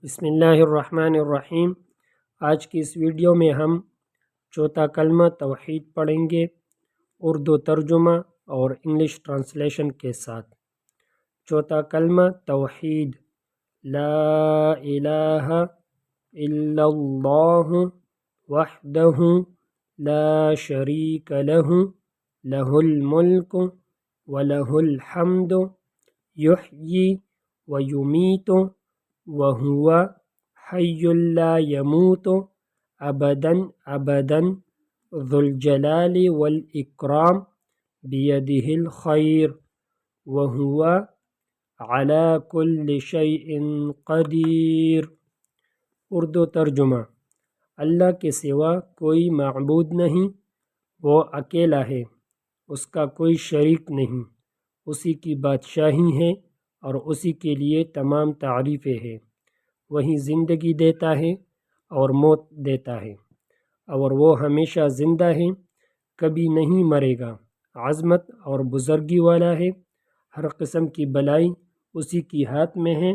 بسم اللہ الرحمن الرحیم۔ آج کی اس ویڈیو میں ہم چوتھا کلمہ توحید پڑھیں گے، اردو ترجمہ اور انگلش ٹرانسلیشن کے ساتھ۔ چوتھا کلمہ توحید، لا الہ الا اللہ وحدہ لا شریک لہ لہ الملک ولہ الحمد یحیی ویمیت وَهُوَ حَيٌّ لَا يَمُوتُ أَبَدًا أَبَدًا ذُو الْجَلَالِ وَالْإِكْرَامِ بِيَدِهِ الْخَيْرُ وَهُوَ عَلَى كُلِّ شَيْءٍ قَدِيرٌ۔ اردو ترجمہ: اللہ کے سوا کوئی معبود نہیں، وہ اکیلا ہے، اس کا کوئی شریک نہیں، اسی کی بادشاہی ہے اور اسی کے لیے تمام تعریفیں ہیں۔ وہی زندگی دیتا ہے اور موت دیتا ہے، اور وہ ہمیشہ زندہ ہے، کبھی نہیں مرے گا، عظمت اور بزرگی والا ہے، ہر قسم کی بلائی اسی کی ہاتھ میں ہے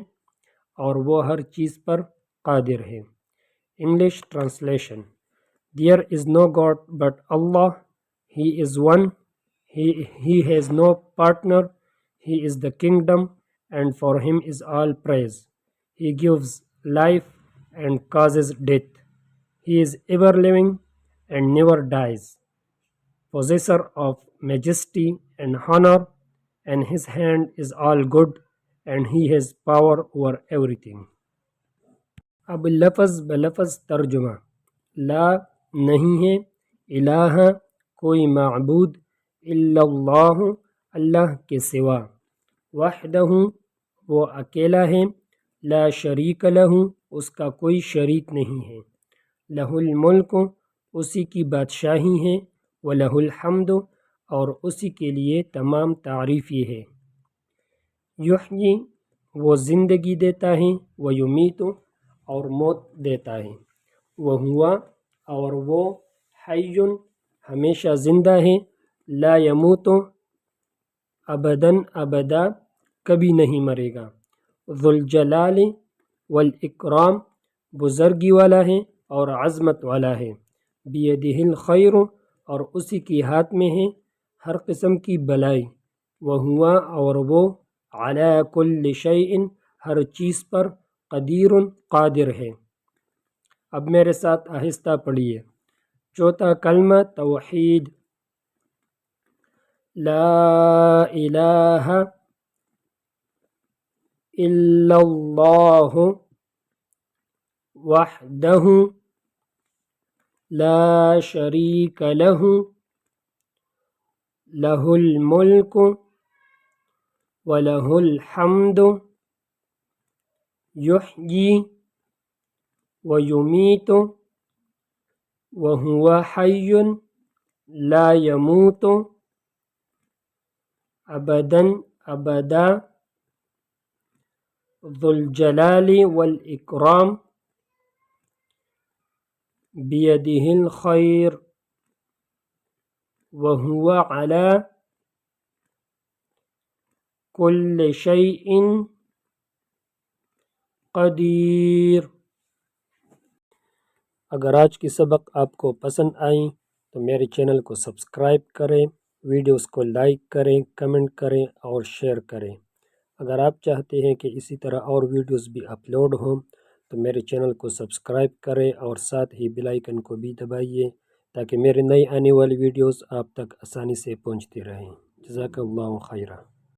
اور وہ ہر چیز پر قادر ہے۔ English translation: There is no God but Allah. He is one. He has no partner. He is the kingdom, and for him is all praise. He gives life and causes death. He is ever living and never dies, possessor of majesty and honor, and his hand is all good, and he has power over everything. اب لفظ بلفظ ترجمہ۔ لا نہیں ہے، الہ کوئی معبود، الا اللہ اللہ کے سوا، وحدہ وہ اکیلا ہے، لا شریک لہ اس کا کوئی شریک نہیں ہے، لہ الملک اسی کی بادشاہی ہے، ولہ الحمد اور اسی کے لیے تمام تعریفیں ہے۔ یحیی وہ زندگی دیتا ہے، ویمیت اور موت دیتا ہے، وہو اور وہ حی ہمیشہ زندہ ہے، لا یموت ابداً ابدا کبھی نہیں مرے گا، ذو الجلال والاکرام بزرگی والا ہے اور عظمت والا ہے، بیدہ الخیر اور اسی کی ہاتھ میں ہے ہر قسم کی بلائی، وہو اور وہ علی کل شیء ہر چیز پر قدیر قادر ہے۔ اب میرے ساتھ آہستہ پڑھیے۔ چوتھا کلمہ توحید، لا الہ الا اللہ وحدہ لا شریک لہ لہ الملک ولہ الحمد یحیی ویمیت وہو حی لا یموت ابداً ابدا ذو الجلال والاکرام بیدہ الخیر وہو علی کل شیء قدیر۔ اگر آج کی سبق آپ کو پسند آئیں تو میرے چینل کو سبسکرائب کریں، ویڈیوز کو لائک کریں، کمنٹ کریں اور شیئر کریں۔ اگر آپ چاہتے ہیں کہ اسی طرح اور ویڈیوز بھی اپلوڈ ہوں تو میرے چینل کو سبسکرائب کریں اور ساتھ ہی بیل آئیکن کو بھی دبائیے تاکہ میرے نئی آنے والی ویڈیوز آپ تک آسانی سے پہنچتی رہیں۔ جزاک اللہ خیرہ۔